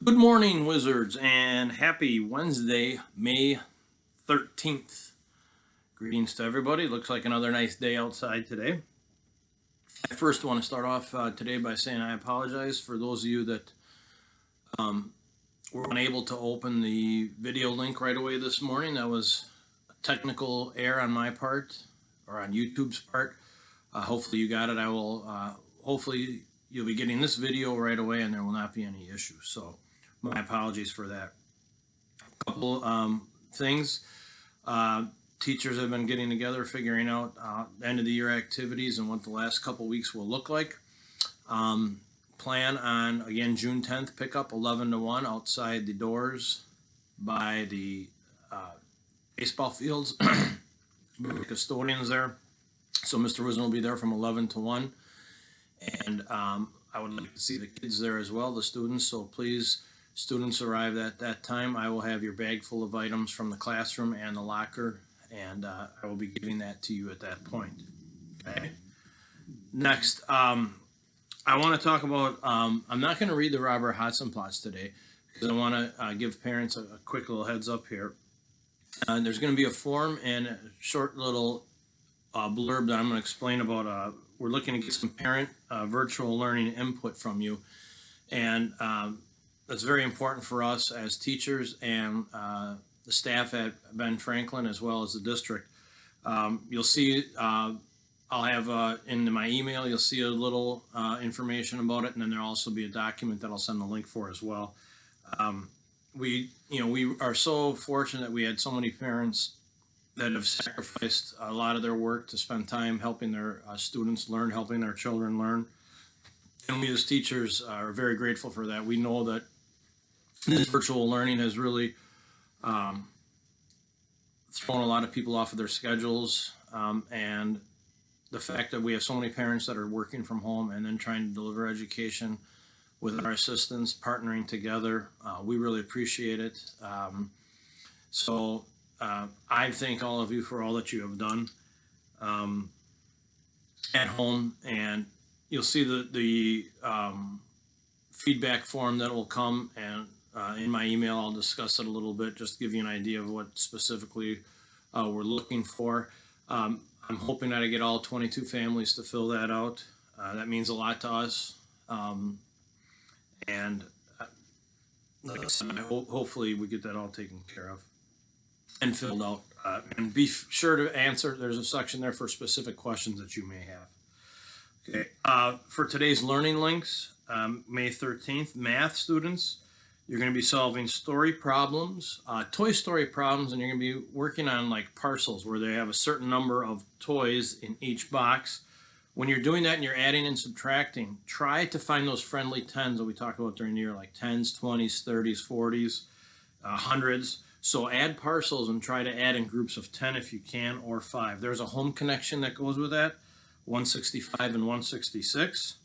Good morning, Wizards, and happy Wednesday, May 13th. Greetings to everybody. Looks like another nice day outside today. I first want to start off today by saying I apologize for those of you that were unable to open the video link right away this morning. That was a technical error on my part, or on YouTube's part. Hopefully you got it. Hopefully you'll be getting this video right away and there will not be any issues. So my apologies for that. Couple things. Teachers have been getting together, figuring out end of the year activities and what the last couple weeks will look like. Plan on, again, June 10th, pick up 11 to 1 outside the doors by the baseball fields. Custodians there. So Mr. Wisdom will be there from 11 to 1. And I would like to see the kids there as well, the students. So please, students arrive at that time. I will have your bag full of items from the classroom and the locker, and I will be giving that to you at that point. Okay. Next, I want to talk about, I'm not going to read the Robert Hodson plots today because I want to give parents a quick little heads up here. There's going to be a form and a short little blurb that I'm going to explain about. We're looking to get some parent virtual learning input from you, and that's very important for us as teachers and the staff at Ben Franklin as well as the district. You'll see, I'll have in my email, you'll see a little information about it, and then there'll also be a document that I'll send the link for as well. We are so fortunate that we had so many parents that have sacrificed a lot of their work to spend time helping their students learn, helping their children learn. And we as teachers are very grateful for that. We know that this virtual learning has really thrown a lot of people off of their schedules, and the fact that we have so many parents that are working from home and then trying to deliver education with our assistants, partnering together, we really appreciate it. So I thank all of you for all that you have done at home, and you'll see the feedback form that will come, and in my email I'll discuss it a little bit, just to give you an idea of what specifically we're looking for. I'm hoping that I get all 22 families to fill that out. That means a lot to us, and hopefully we get that all taken care of and filled out. And be sure to answer, there's a section there for specific questions that you may have. Okay, for today's learning links, May 13th, math students, you're going to be solving story problems, Toy Story problems, and you're going to be working on like parcels where they have a certain number of toys in each box. When you're doing that and you're adding and subtracting, try to find those friendly tens that we talked about during the year, like 10s, 20s, 30s, 40s, hundreds. So add parcels and try to add in groups of 10 if you can, or 5. There's a home connection that goes with that, 165 and 166.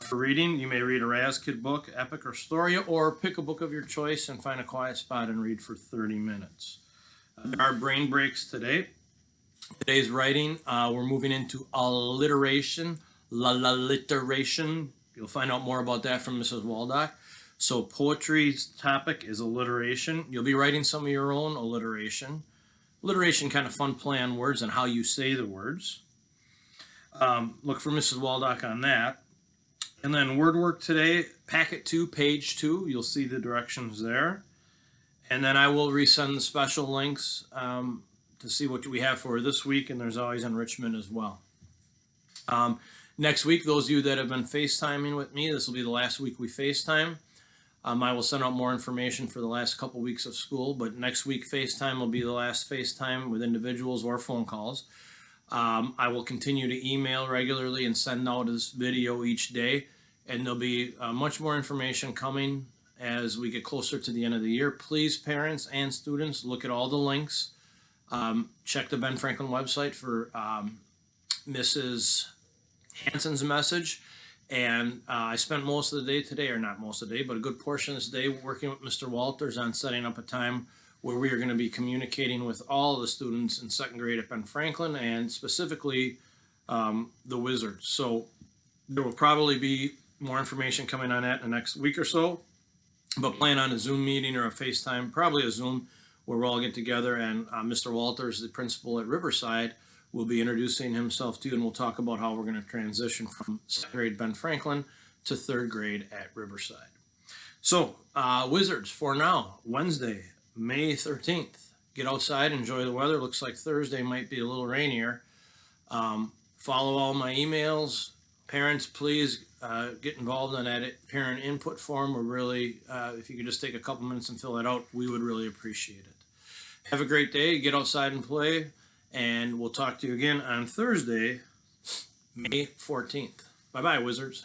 For reading, you may read a Raz-Kid book, epic or story, or pick a book of your choice and find a quiet spot and read for 30 minutes. There are brain breaks today. Today's writing, we're moving into alliteration, l'alliteration. You'll find out more about that from Mrs. Waldock. So poetry's topic is alliteration. You'll be writing some of your own alliteration. Alliteration, kind of fun play on words and how you say the words. Look for Mrs. Waldock on that. And then word work today, packet 2, page 2. You'll see the directions there. And then I will resend the special links to see what we have for this week, and there's always enrichment as well. Next week, those of you that have been FaceTiming with me, this will be the last week we FaceTime. I will send out more information for the last couple weeks of school, but next week FaceTime will be the last FaceTime with individuals or phone calls. I will continue to email regularly and send out this video each day, and there'll be much more information coming as we get closer to the end of the year. Please, parents and students, look at all the links. Check the Ben Franklin website for Mrs. Hanson's message. And I spent most of the day today, or not most of the day, but a good portion of this day working with Mr. Walters on setting up a time where we are going to be communicating with all the students in second grade at Ben Franklin, and specifically the Wizards. So there will probably be more information coming on that in the next week or so. but plan on a Zoom meeting or a FaceTime, probably a Zoom, where we'll all get together, and Mr. Walters, the principal at Riverside, will be introducing himself to you, and we'll talk about how we're going to transition from second grade Ben Franklin to third grade at Riverside. So, Wizards, for now, Wednesday, May 13th. Get outside, enjoy the weather. Looks like Thursday might be a little rainier. Follow all my emails. Parents, please get involved in that parent input form. We're really, if you could just take a couple minutes and fill that out, we would really appreciate it. Have a great day. Get outside and play. And we'll talk to you again on Thursday, May 14th. Bye-bye, Wizards.